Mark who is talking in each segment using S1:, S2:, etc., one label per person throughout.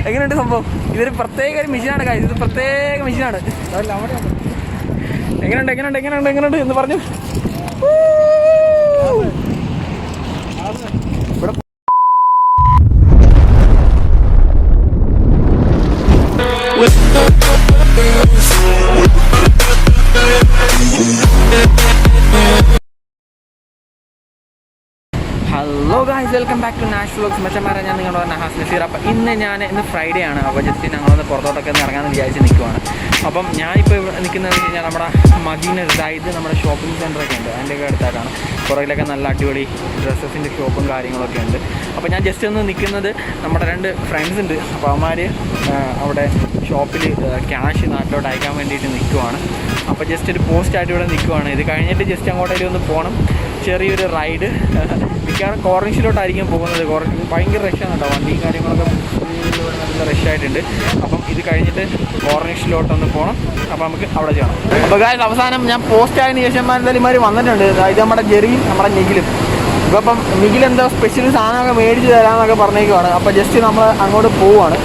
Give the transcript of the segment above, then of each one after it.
S1: എങ്ങനെയുണ്ട് സംഭവം? ഇതൊരു പ്രത്യേക ഒരു മിഷീനാണ് കാര്യം, ഇത് പ്രത്യേക മിഷീനാണ്. എങ്ങനെയുണ്ട് എന്ന് പറഞ്ഞു. ഇവിടെ hello guys, welcome back to Nash vlogs. മച്ചന്മാരെ, ഞാൻ നിങ്ങളുടെ ലാസി. അപ്പം ഇന്ന് ഫ്രൈഡേ ആണ്. അപ്പോൾ ജസ്റ്റ് ഞങ്ങളൊന്ന് പുറത്തോട്ടൊക്കെ ഒന്ന് ഇറങ്ങാമെന്ന് വിചാരിച്ച് നിൽക്കുവാണ്. അപ്പം ഞാനിപ്പോൾ ഇവിടെ നിൽക്കുന്നത് വെച്ച് കഴിഞ്ഞാൽ നമ്മുടെ മദീന, അതായത് നമ്മുടെ ഷോപ്പിംഗ് സെൻ്ററൊക്കെ ഉണ്ട്, അതിൻ്റെയൊക്കെ അടുത്തായിട്ടാണ്. പുറകിലൊക്കെ നല്ല അടിപൊളി ഡ്രസ്സസിൻ്റെ ഷോപ്പും കാര്യങ്ങളൊക്കെ ഉണ്ട്. അപ്പോൾ ഞാൻ ജസ്റ്റ് ഒന്ന് നിൽക്കുന്നത്, നമ്മുടെ 2 ഫ്രണ്ട്സ് ഉണ്ട്. അപ്പോൾ അവന്മാർ അവിടെ ഷോപ്പിൽ ക്യാഷ് നാട്ടിലോട്ട് അയക്കാൻ വേണ്ടിയിട്ട് നിൽക്കുവാണ്. അപ്പോൾ ജസ്റ്റ് ഒരു പോസ്റ്റായിട്ട് ഇവിടെ നിൽക്കുവാണ്. ഇത് കഴിഞ്ഞിട്ട് ജസ്റ്റ് അങ്ങോട്ടേലും ഒന്ന് പോകണം, ചെറിയൊരു റൈഡ്. മിക്കവാറും കോർണിഷിലോട്ടായിരിക്കും പോകുന്നത്. ഭയങ്കര റഷാണ് കേട്ടോ, വണ്ടിയും കാര്യങ്ങളൊക്കെ നല്ല റഷായിട്ടുണ്ട്. അപ്പം ഇത് കഴിഞ്ഞിട്ട് കോർണിഷിലോട്ടൊന്ന് പോകണം. അപ്പോൾ നമുക്ക് അവിടെ ചെയ്യണം. അപ്പോൾ ഗായ്സ്, അവസാനം ഞാൻ പോസ്റ്റായതിന് ശേഷം എന്തായാലും വന്നിട്ടുണ്ട്. ഇത് നമ്മുടെ ജെറിയും നമ്മുടെ നിഖിലും. ഇപ്പം നിഖിൽ എന്തോ സ്പെഷ്യൽ സാധനമൊക്കെ മേടിച്ച് തരാമെന്നൊക്കെ പറഞ്ഞേക്കുവാണ്. അപ്പോൾ ജസ്റ്റ് നമ്മൾ അങ്ങോട്ട് പോവുകയാണ്.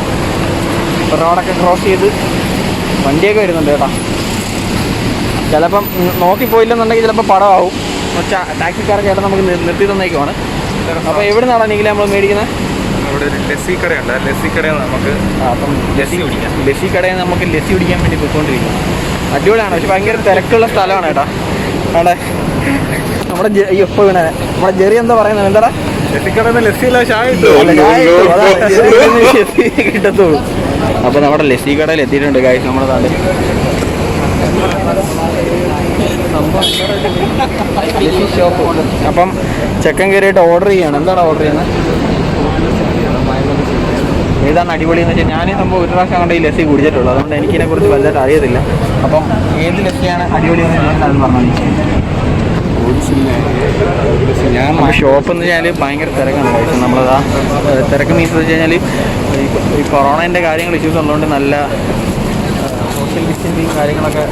S1: റോഡൊക്കെ ക്രോസ് ചെയ്ത് വണ്ടിയൊക്കെ വരുന്നുണ്ട് കേട്ടോ. ചിലപ്പം നോക്കിപ്പോയില്ലെന്നുണ്ടെങ്കിൽ ചിലപ്പോൾ പടമാവും. ടാക്സിക്കാരൊക്കെ ആയിട്ട് നമുക്ക് നിർത്തി തന്നേക്കുവാണ്. അപ്പോൾ എവിടെ നിന്നാണ് നിഖിൽ നമ്മൾ മേടിക്കുന്നത്?
S2: അവിടെ ഒരു ലസ്സി കടയുണ്ട്. ലസ്സി കടയിൽ നമുക്ക്
S1: അപ്പം ലസ്സി കടയിൽ നമുക്ക് ലസ്സി കുടിക്കാൻ വേണ്ടി പോയിക്കൊണ്ടിരിക്കും. അടിപൊളിയാണ്, പക്ഷെ ഭയങ്കര തിരക്കുള്ള സ്ഥലമാണ് കേട്ടോ. അവിടെ നമ്മുടെ ഇപ്പോൾ വീണ നമ്മുടെ ജെറി എന്താ പറയുന്നത്? എന്താടാ
S2: ലസ്സി കടയിൽ ലസ്സിയില്ല, ചായ
S1: കിട്ടത്തുള്ളൂ. അപ്പോൾ നമ്മുടെ ലസ്സി കടയിൽ എത്തിയിട്ടുണ്ട് ഗായ്സ്. നമ്മുടെ നാട് ലസ്സി ഷോപ്പ്. അപ്പം ചെക്കൻ കയറിയിട്ട് ഓർഡർ ചെയ്യാണ്. എന്താണ് ഓർഡർ ചെയ്യുന്നത്? ഏതാണ് അടിപൊളി എന്ന് വെച്ചാൽ, ഞാൻ സംഭവം ഒരു പ്രാവശ്യം അങ്ങോട്ട് ഈ ലസ്സി കുടിച്ചിട്ടുള്ളൂ, അതുകൊണ്ട് എനിക്കിതിനെക്കുറിച്ച് വലുതായിട്ട് അറിയത്തില്ല. അപ്പം ഏത് ലസ്സിയാണ് അടിപൊളി എന്ന് ഞാൻ പറഞ്ഞു. ഞാൻ ഷോപ്പ് എന്ന് വെച്ചാൽ ഭയങ്കര തിരക്കാണ് കഴിച്ചത്. നമ്മളതാ തിരക്ക് മീൻസ് വെച്ച് കഴിഞ്ഞാൽ ഈ കൊറോണേൻ്റെ കാര്യങ്ങൾ ഇഷ്യൂസ് ഉള്ളതുകൊണ്ട് നല്ല സോഷ്യൽ ഡിസ്റ്റൻസിങ് കാര്യങ്ങളൊക്കെ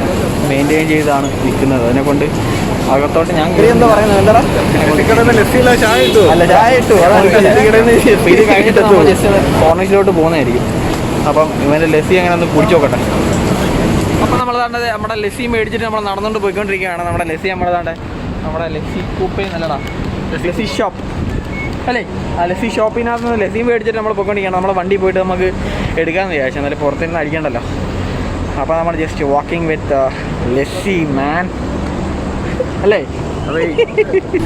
S1: മെയിൻറ്റെയിൻ ചെയ്താണ് നിൽക്കുന്നത്. അതിനെക്കൊണ്ട് അകത്തോട്ട് ഞാൻ എന്താ പറയുന്നത്? എന്താ അല്ല, ചായ ഇട്ടു. ഇത് കഴിഞ്ഞിട്ട് നമ്മൾ ജസ്റ്റ് കോർണിഷിലോട്ട് പോകുന്നതായിരിക്കും. അപ്പം ഇവൻ്റെ ലസ്സി അങ്ങനെ ഒന്ന് കുടിച്ചു നോക്കട്ടെ. അപ്പം നമ്മൾ താണ്ടത് നമ്മുടെ ലസ്സി മേടിച്ചിട്ട് നമ്മൾ നടന്നുകൊണ്ട് പോയിക്കൊണ്ടിരിക്കുകയാണ്. നമ്മുടെ ലസ്സി നമ്മുടെ ലസ്സി കൂപ്പേ നല്ലതാ, ലസ്സി ഷോപ്പ് അല്ലേ? ആ ലസ്സി ഷോപ്പിനകത്ത് നിന്ന് ലസ്സി മേടിച്ചിട്ട് നമ്മൾ പോയിക്കൊണ്ടിരിക്കുകയാണ്. നമ്മളെ വണ്ടി പോയിട്ട് നമുക്ക് എടുക്കാമെന്ന് വിചാരിച്ചു, എന്നാലും പുറത്തുനിന്ന് അടിക്കണ്ടല്ലോ. അപ്പോൾ നമ്മൾ ജസ്റ്റ് വാക്കിംഗ് വിത്ത് ലസ്സി മാൻ അല്ലേ?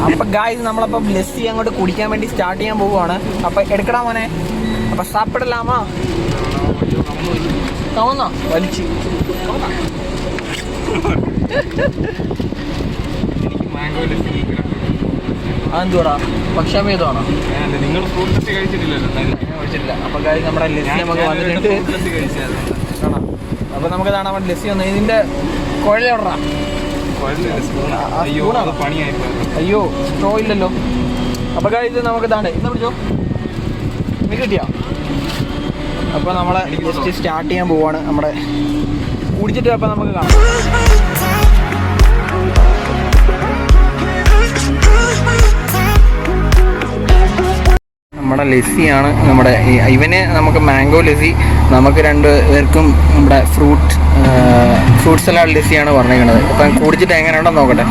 S1: അപ്പം ഗായ്സ്, നമ്മളപ്പം ലസ്സി അങ്ങോട്ട് കുടിക്കാൻ വേണ്ടി സ്റ്റാർട്ട് ചെയ്യാൻ പോവുകയാണ്. അപ്പം എടുക്കടാ മോനെ. അപ്പം സാപ്പിടലാമാ തോന്നോ വലിച്ച് അതെന്തുവാടാ, പക്ഷാഭേദമാണോ?
S2: നിങ്ങൾ ഫ്രൂട്ട് ലസ്സി കഴിച്ചിട്ടില്ല.
S1: അപ്പം ഗായ്സ്, നമ്മുടെ ലസ്സി നമുക്ക് വന്നിട്ടുണ്ട്. കാണാം. അപ്പം നമുക്ക് കാണാൻ വേണ്ടി ലസ്സി വന്നു. ഇതിൻ്റെ കുഴലോടാ. അയ്യോ, സ്ട്രോ ഇല്ലല്ലോ. അപ്പോൾ ഇത് നമുക്ക് താണ്ട് ഇന്ന് പിടിച്ചോ, ഇത് കിട്ടിയോ? അപ്പോൾ നമ്മളെ ജസ്റ്റ് സ്റ്റാർട്ട് ചെയ്യാൻ പോവാണ്. നമ്മുടെ കുടിച്ചിട്ട് അപ്പോൾ നമുക്ക് കാണാം. നമ്മുടെ ലസ്സിയാണ്. നമ്മുടെ ഇവന് നമുക്ക് മാംഗോ ലസ്സി, നമുക്ക് 2 പേർക്കും നമ്മുടെ ഫ്രൂട്ട് സലാഡ് ലസ്സിയാണ് പറഞ്ഞേക്കുന്നത്. അപ്പം കുടിച്ചിട്ട് എങ്ങനെയുണ്ടെന്ന് നോക്കട്ടെ.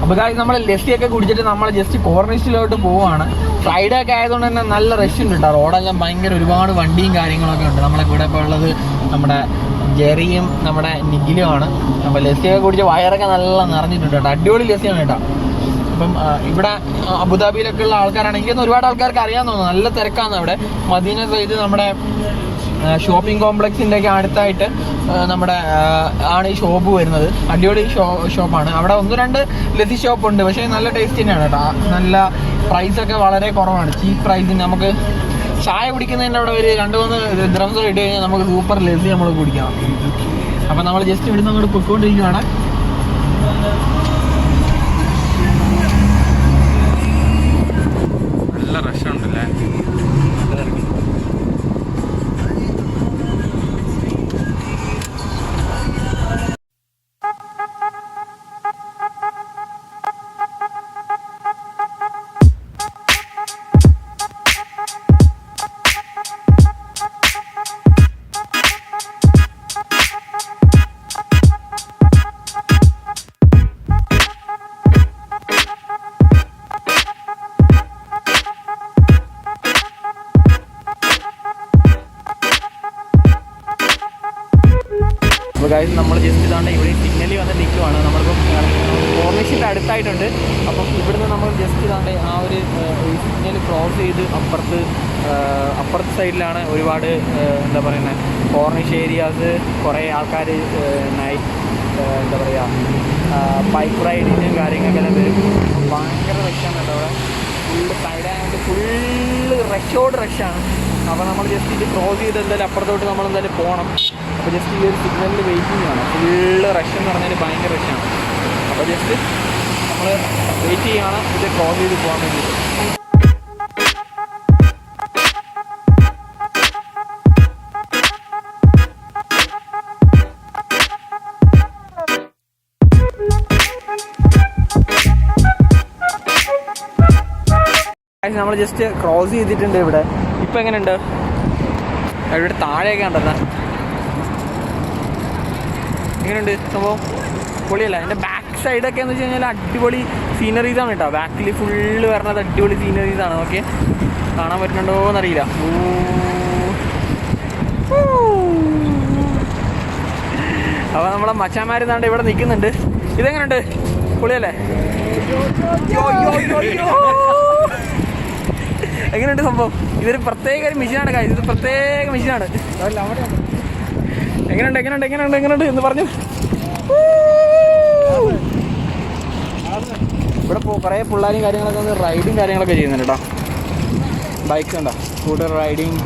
S1: അപ്പോൾ ഗായ്സ്, നമ്മൾ ലസ്സിയൊക്കെ കുടിച്ചിട്ട് നമ്മൾ ജസ്റ്റ് കോർണിഷിലോട്ട് പോവുകയാണ്. ഫ്രൈഡേ ഒക്കെ ആയതുകൊണ്ട് തന്നെ നല്ല റഷ് ഉണ്ട് കേട്ടോ. റോഡെല്ലാം ഭയങ്കര ഒരുപാട് വണ്ടിയും കാര്യങ്ങളൊക്കെ ഉണ്ട്. നമ്മളെ കൂടെ ഇപ്പോൾ ഉള്ളത് നമ്മുടെ ജെറിയും നമ്മുടെ നിഖിലുമാണ്. അപ്പോൾ ലസ്സിയൊക്കെ കുടിച്ച് വയറൊക്കെ നല്ല നിറഞ്ഞിട്ടുണ്ട് കേട്ടോ. അടിപൊളി ലസ്സിയാണ് കേട്ടോ. അപ്പം ഇവിടെ അബുദാബിയിലൊക്കെ ഉള്ള ആൾക്കാരാണെങ്കിൽ ഒരുപാട് ആൾക്കാർക്ക് അറിയാമെന്ന് തോന്നുന്നു. നല്ല തിരക്കാണ് അവിടെ. മദീന സൈഡ് നമ്മുടെ ഷോപ്പിംഗ് കോംപ്ലക്സിൻ്റെ ഒക്കെ അടുത്തായിട്ട് നമ്മുടെ ആണ് ഈ ഷോപ്പ് വരുന്നത്. അടിപൊളി ഷോപ്പാണ്. അവിടെ 1-2 ലസ്സി ഷോപ്പുണ്ട്, പക്ഷേ നല്ല ടേസ്റ്റ് തന്നെയാണ് കേട്ടോ. നല്ല പ്രൈസൊക്കെ വളരെ കുറവാണ്, ചീപ്പ് പ്രൈസിന്. നമുക്ക് ചായ കുടിക്കുന്നതിൻ്റെ അവിടെ ഒരു 2-3 ദ്രംസ് ഇട്ട് കഴിഞ്ഞാൽ നമുക്ക് സൂപ്പർ ലസ്സി നമ്മൾ കുടിക്കാം. അപ്പം നമ്മൾ ജസ്റ്റ് ഇവിടുന്ന് അങ്ങോട്ട് പൊയ്ക്കൊണ്ടിരിക്കുകയാണ്.
S2: തിരക്കുണ്ടല്ലേ?
S1: നല്ല തിരക്കുണ്ട്. അപ്പോൾ ഗൈസ് നമ്മൾ ജസ്റ്റ് ഇതാണ്ട് ഇവിടെ സിഗ്നലിൽ വന്ന് നിൽക്കുവാണ്. നമ്മളിപ്പം കോർണിഷിൻ്റെ അടുത്തായിട്ടുണ്ട്. അപ്പം ഇവിടുന്ന് നമ്മൾ ജസ്റ്റ് ഇതാണ്ട് ആ ഒരു സിഗ്നൽ ക്രോസ് ചെയ്ത് അപ്പുറത്തെ സൈഡിലാണ് ഒരുപാട് എന്താ പറയുന്നത് കോർണിഷ് ഏരിയാസ്, കുറേ ആൾക്കാർ നൈറ്റ് എന്താ പറയുക ബൈക്ക് റൈഡിനും കാര്യങ്ങളൊക്കെ വരും. ഭയങ്കര റഷാണ് കേട്ടോ അവിടെ. ഫുള്ള് സൈഡായിട്ട് ഫുള്ള് റഷാണ്. അപ്പോൾ നമ്മൾ ജസ്റ്റ് ഇത് ക്രോസ് ചെയ്ത് എന്തായാലും അപ്പുറത്തോട്ട് നമ്മളെന്തായാലും പോകണം. അപ്പോൾ ജസ്റ്റ് ഈ ഒരു സിഗ്നലിൽ വെയിറ്റിംഗ് ആണ്. ഫുള്ള് റഷ് എന്ന് പറഞ്ഞാൽ ഭയങ്കര റഷാണ്. അപ്പോൾ ജസ്റ്റ് നമ്മൾ വെയിറ്റ് ചെയ്യുകയാണ് ഇത് ക്രോസ് ചെയ്ത് പോകാൻ വേണ്ടിയിട്ട്. നമ്മൾ ജസ്റ്റ് ക്രോസ് ചെയ്തിട്ടുണ്ട് ഇവിടെ. ഇപ്പം എങ്ങനെയുണ്ട്? ഇവിടെ താഴെയൊക്കെ ഉണ്ടല്ലോ. എങ്ങനെയുണ്ട് സംഭവം? പൊളിയല്ല. എൻ്റെ ബാക്ക് സൈഡൊക്കെ എന്ന് വെച്ച് കഴിഞ്ഞാൽ അടിപൊളി സീനറീസാണ് കേട്ടോ. ബാക്കിൽ ഫുള്ള് വരണത് അടിപൊളി സീനറീസാണ്. ഓക്കെ, കാണാൻ പറ്റുന്നുണ്ടോ എന്നറിയില്ല. അപ്പോൾ നമ്മളെ മച്ചാന്മാരുന്നാണ്ട് ഇവിടെ നിൽക്കുന്നുണ്ട്. ഇതെങ്ങനെയുണ്ട്? പൊളിയല്ലേ? എങ്ങനെയുണ്ട് സംഭവം? ഇതൊരു പ്രത്യേക ഒരു മെഷീനാണ് കാര്യം. ഇത് പ്രത്യേക മെഷീനാണ്. എങ്ങനെയുണ്ട് എന്ന് പറഞ്ഞു. ഇവിടെ കുറേ പിള്ളേരും കാര്യങ്ങളൊക്കെ വന്ന് റൈഡും കാര്യങ്ങളൊക്കെ ചെയ്യുന്നുണ്ട് കേട്ടോ. ബൈക്സ് ഉണ്ടോ? സ്കൂട്ടർ റൈഡിങ്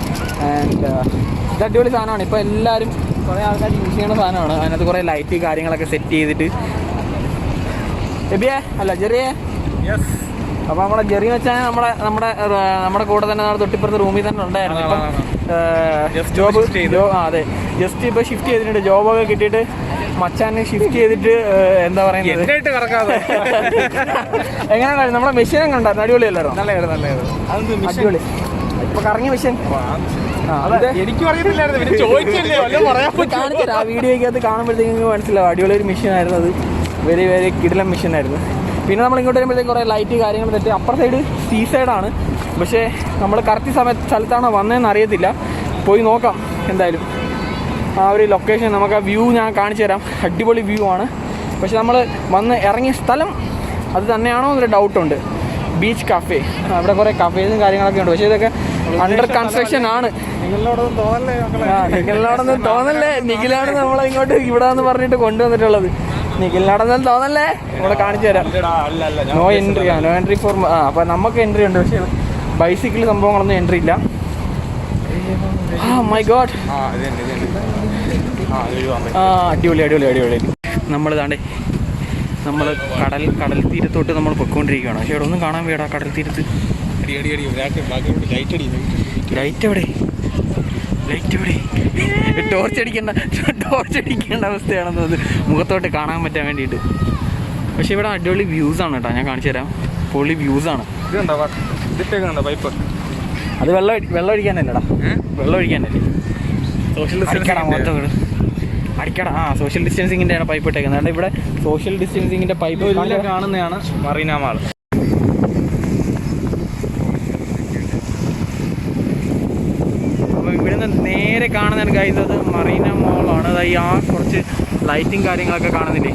S1: ആൻഡ് ഇത് അടിപൊളി സാധനമാണ്. ഇപ്പോൾ എല്ലാവരും കുറേ ആൾക്കാർ യൂസ് ചെയ്യുന്ന സാധനമാണ്. അതിനകത്ത് കുറേ ലൈറ്റ് കാര്യങ്ങളൊക്കെ സെറ്റ് ചെയ്തിട്ട്. എബിയെ അല്ല ജെറിയെ.
S2: യെസ്.
S1: അപ്പോൾ നമ്മുടെ ജെറി വെച്ചാൽ നമ്മുടെ കൂടെ തന്നെ തൊട്ടിപ്പുറത്ത് റൂമിൽ തന്നെ ഉണ്ടായിരുന്നു. ഇപ്പം അതെ, ജസ്റ്റ് ഇപ്പോൾ ഷിഫ്റ്റ് ചെയ്തിട്ടുണ്ട്. ജോബൊക്കെ കിട്ടിയിട്ട് മച്ചാന് ഷിഫ്റ്റ് ചെയ്തിട്ട് എന്താ പറയുന്നത് എങ്ങനെയാണ് നമ്മുടെ മെഷീൻ എങ്ങനെ ഉണ്ടായിരുന്നു? അടിപൊളിയല്ലായിരുന്നു? അടിപൊളി. ഇപ്പൊ കറങ്ങിയ മെഷീൻ
S2: എനിക്ക്
S1: കാണിച്ചത് ആ വീഡിയോയ്ക്കകത്ത് കാണുമ്പോഴത്തേക്ക് മനസ്സിലാവും. അടിപൊളി ഒരു മെഷീൻ ആയിരുന്നു അത്. വെരി വെരി കിടിലൻ മെഷീൻ ആയിരുന്നു. പിന്നെ നമ്മൾ ഇങ്ങോട്ട് വരുമ്പോഴത്തേക്ക് കുറേ ലൈറ്റ് കാര്യങ്ങൾ തെറ്റി. അപ്പുറ സൈഡ് സീ സൈഡാണ്. പക്ഷേ നമ്മൾ കറക്റ്റ് സ്ഥലത്താണോ വന്നതെന്ന് അറിയത്തില്ല. പോയി നോക്കാം എന്തായാലും. ആ ഒരു ലൊക്കേഷൻ നമുക്ക് ആ വ്യൂ ഞാൻ കാണിച്ചു തരാം. അടിപൊളി വ്യൂ ആണ്. പക്ഷെ നമ്മൾ വന്ന് ഇറങ്ങിയ സ്ഥലം അത് തന്നെയാണോ എന്നൊരു ഡൗട്ടുണ്ട്. ബീച്ച് കഫേ, അവിടെ കുറേ കഫേസും കാര്യങ്ങളൊക്കെ ഉണ്ട്. പക്ഷേ ഇതൊക്കെ അണ്ടർ കൺസ്ട്രക്ഷൻ ആണ്. നിഖിലിനോടൊന്നും തോന്നല്ലേ? നിഖിലാണ് നമ്മളെ ഇങ്ങോട്ട് ഇവിടെ എന്ന് പറഞ്ഞിട്ട് കൊണ്ടുവന്നിട്ടുള്ളത്. നിഖിലിനോടൊന്നും തോന്നല്ലേ? നമ്മളെ കാണിച്ചു തരാം. No entry no entry for അപ്പോൾ നമുക്ക് എൻട്രി ഉണ്ട്. പക്ഷേ ബൈസിക്കിൾ സംഭവങ്ങളൊന്നും എൻട്രി ഇല്ല. My God. അടിപൊളി. നമ്മളിതാണ്ടേ നമ്മൾ കടൽ തീരത്തോട്ട് നമ്മൾ പൊയ്ക്കൊണ്ടിരിക്കുകയാണ്. പക്ഷേ ഇവിടെ ഒന്നും കാണാൻ വേണ്ട. കടൽ തീരത്ത് ലൈറ്റ് എവിടെ? ടോർച്ച് അടിക്കേണ്ട അവസ്ഥയാണെന്ന് അത് മുഖത്തോട്ട് കാണാൻ പറ്റാൻ വേണ്ടിയിട്ട്. പക്ഷേ ഇവിടെ അടിപൊളി വ്യൂസാണ് കേട്ടോ. ഞാൻ കാണിച്ചു തരാം. പൊളി വ്യൂസാണ്.
S2: പൈപ്പ്
S1: അത് വെള്ളം ഒഴിക്കാനല്ലേടാ? വെള്ളം ഒഴിക്കാനല്ലേ? അടിക്കടാ. സോഷ്യൽ ഡിസ്റ്റൻസിങ്ങിൻ്റെ ആണ് പൈപ്പ് ഇട്ടേക്കുന്നത്. അതുകൊണ്ട് ഇവിടെ സോഷ്യൽ ഡിസ്റ്റൻസിങ്ങിൻ്റെ പൈപ്പ് കാണുന്നതാണ്
S2: മറീന മാൾ.
S1: അപ്പോൾ ഇവിടുന്ന് നേരെ കാണുന്നതാണ് ഗൈസ്, അത് മറീന മോളാണ്. അതായത് ആ കുറച്ച് ലൈറ്റും കാര്യങ്ങളൊക്കെ കാണുന്നില്ലേ,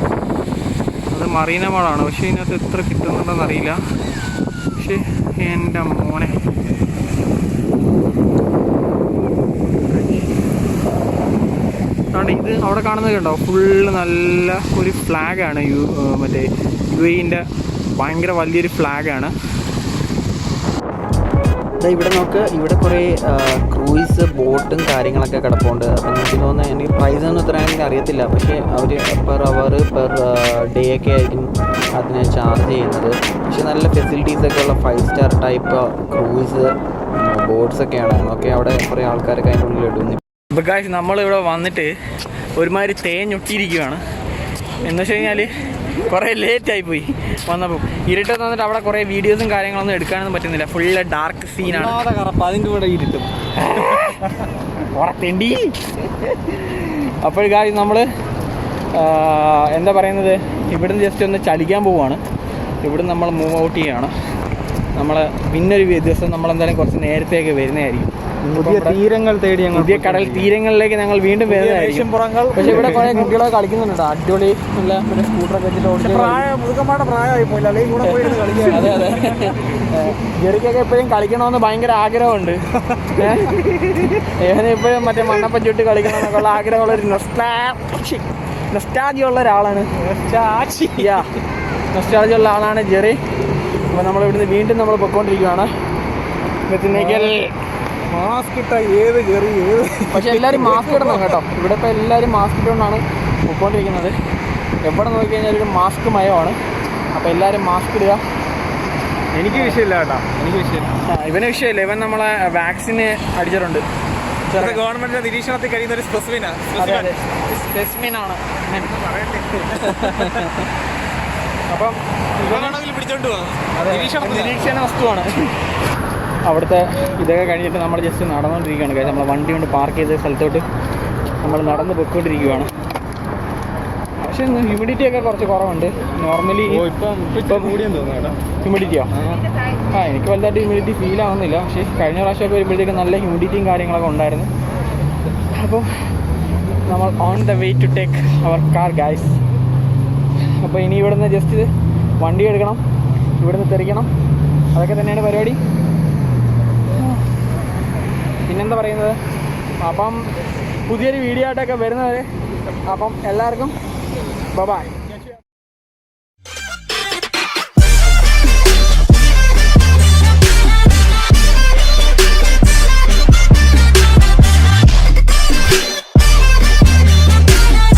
S1: അത് മറീന മോളാണ്. പക്ഷേ ഇതിനകത്ത് എത്ര കിട്ടുന്നുണ്ടെന്ന് അറിയില്ല. പക്ഷേ എൻ്റെ മോനെ ഇത് അവിടെ കാണുന്നത് കണ്ടോ? ഫുള്ള് നല്ല ഒരു ഫ്ലാഗാണ്. മറ്റേ UAE-ൻ്റെ ഭയങ്കര വലിയൊരു ഫ്ലാഗാണ്. ഇവിടെ നോക്ക്, ഇവിടെ കുറേ ക്രൂയിസ് ബോട്ടും കാര്യങ്ങളൊക്കെ കിടപ്പുണ്ട്. അപ്പം എനിക്ക് തോന്നുന്നത്, എനിക്ക് പ്രൈസൊന്നും ഇത്രയാണെങ്കിൽ അറിയത്തില്ല, പക്ഷേ അവർ പെർ അവർ പെർ ഡേ ഒക്കെ ആയിരിക്കും അതിനെ ചാർജ് ചെയ്യുന്നത്. അത്യാവശ്യം നല്ല ഫെസിലിറ്റീസൊക്കെ ഉള്ള 5 സ്റ്റാർ ടൈപ്പ് ക്രൂസ് ബോട്ട്സൊക്കെയാണ്. ഓക്കെ, അവിടെ കുറേ ആൾക്കാരൊക്കെ അതിൻ്റെ ഉള്ളിൽ ഇടുന്നു. ഇപ്പോൾ ഗായ്സ് നമ്മളിവിടെ വന്നിട്ട് ഒരുമാതിരി തേഞ്ഞൊട്ടിയിരിക്കുകയാണ്. എന്ന് വെച്ച് കഴിഞ്ഞാൽ കുറേ ലേറ്റായിപ്പോയി വന്നപ്പോൾ. ഇരുട്ടത്ത് വന്നിട്ട് അവിടെ കുറേ വീഡിയോസും കാര്യങ്ങളൊന്നും എടുക്കാനൊന്നും പറ്റുന്നില്ല. ഫുള്ള് ഡാർക്ക് സീനാണ്.
S2: അതിൻ്റെ കൂടെ ഇരുട്ടും
S1: ഉറത്തേണ്ടി. അപ്പോൾ ഗായ്സ് നമ്മൾ എന്താ പറയുന്നത്, ഇവിടുന്ന് ജസ്റ്റ് ഒന്ന് ചലിക്കാൻ പോവുകയാണ്. ഇവിടുന്ന് നമ്മൾ മൂവ് ഔട്ട് ചെയ്യുകയാണ്. നമ്മൾ പിന്നൊരു ദിവസം നമ്മളെന്തായാലും കുറച്ച് നേരത്തെയൊക്കെ വരുന്നതായിരിക്കും.
S2: പുതിയ തീരങ്ങൾ തേടി
S1: പുതിയ കടൽ തീരങ്ങളിലേക്ക് ഞങ്ങൾ വീണ്ടും വരുന്നതായിരിക്കും. പക്ഷേ ഇവിടെ കുറേ കുട്ടികളൊക്കെ കളിക്കുന്നുണ്ട്. അടിപൊളി നല്ല പിന്നെ സ്കൂട്ടറൊക്കെ വെച്ചിട്ട് ഓടിച്ച്
S2: മുതുക്കന്മാരുടെ പ്രായമായി പോയില്ല, അല്ലെങ്കിൽ കൂടെ പോയി കളിക്കുക.
S1: അതെ അതെ, ജെറിക്കൊക്കെ എപ്പോഴും കളിക്കണമെന്ന് ഭയങ്കര ആഗ്രഹമുണ്ട്. ഏവനെ എപ്പോഴും മറ്റേ മണ്ണപ്പം ചുട്ട് കളിക്കണമെന്നൊക്കെ ഉള്ള ആഗ്രഹമുള്ളൊരു നൊസ്റ്റാൾജിയ ഉള്ള ഒരാളാണ്. നൊസ്റ്റാൾജിയ ഉള്ള ആളാണ് ജെറി. അപ്പോൾ നമ്മൾ ഇവിടുന്ന് വീണ്ടും നമ്മൾ പൊയ്ക്കൊണ്ടിരിക്കുകയാണ്.
S2: മാസ്ക് ഇട്ട ഏത് കയറി ഏത്.
S1: പക്ഷെ എല്ലാവരും മാസ്ക് ഇടണം കേട്ടോ. ഇവിടെ ഇപ്പോൾ എല്ലാവരും മാസ്ക് ഇട്ടുകൊണ്ടാണ് പോയിക്കൊണ്ടിരിക്കുന്നത്. എവിടെ നോക്കിക്കഴിഞ്ഞാൽ ഒരു മാസ്ക് മയമാണ്. അപ്പോൾ എല്ലാവരും മാസ്ക് ഇടുക.
S2: എനിക്ക് വിഷയമില്ല കേട്ടോ, എനിക്ക് വിഷയമില്ല.
S1: ഇവന് വിഷയമില്ല. ഇവൻ നമ്മളെ വാക്സിന് അടിച്ചിട്ടുണ്ട്.
S2: ഗവൺമെന്റിന്റെ നിരീക്ഷണത്തിൽ കഴിയുന്ന ഒരു
S1: സ്പെസിമെനാണ്. അപ്പം
S2: പിടിച്ചോണ്ട്
S1: നിരീക്ഷണ വസ്തുവാണ്. അവിടുത്തെ ഇതൊക്കെ കഴിഞ്ഞിട്ട് നമ്മൾ ജസ്റ്റ് നടന്നുകൊണ്ടിരിക്കുകയാണ്. കാര്യം നമ്മൾ വണ്ടി കൊണ്ട് പാർക്ക് ചെയ്ത സ്ഥലത്തോട്ട് നമ്മൾ നടന്ന് പൊയ്ക്കൊണ്ടിരിക്കുകയാണ്. പക്ഷേ ഹ്യൂമിഡിറ്റി ഒക്കെ കുറച്ച് കുറവുണ്ട്. നോർമലി ഹ്യൂമിഡിറ്റിയോ എനിക്ക് വലുതായിട്ട് ഹ്യൂമിഡിറ്റി ഫീൽ ആവുന്നില്ല. പക്ഷേ കഴിഞ്ഞ പ്രാവശ്യമൊക്കെ വരുമ്പോഴത്തേക്കും നല്ല ഹ്യൂമിഡിറ്റിയും കാര്യങ്ങളൊക്കെ ഉണ്ടായിരുന്നു. അപ്പോൾ നമ്മൾ on the way to take our car guys. അപ്പോൾ ഇനി ഇവിടുന്ന് ജസ്റ്റ് വണ്ടി എടുക്കണം, ഇവിടുന്ന് തെറിക്കണം. അതൊക്കെ തന്നെയാണ് പരിപാടി. പിന്നെന്താ പറയുന്നത്, അപ്പം പുതിയൊരു വീഡിയോ ആയിട്ടൊക്കെ വരുന്നത്. അപ്പം എല്ലാവർക്കും ബൈ.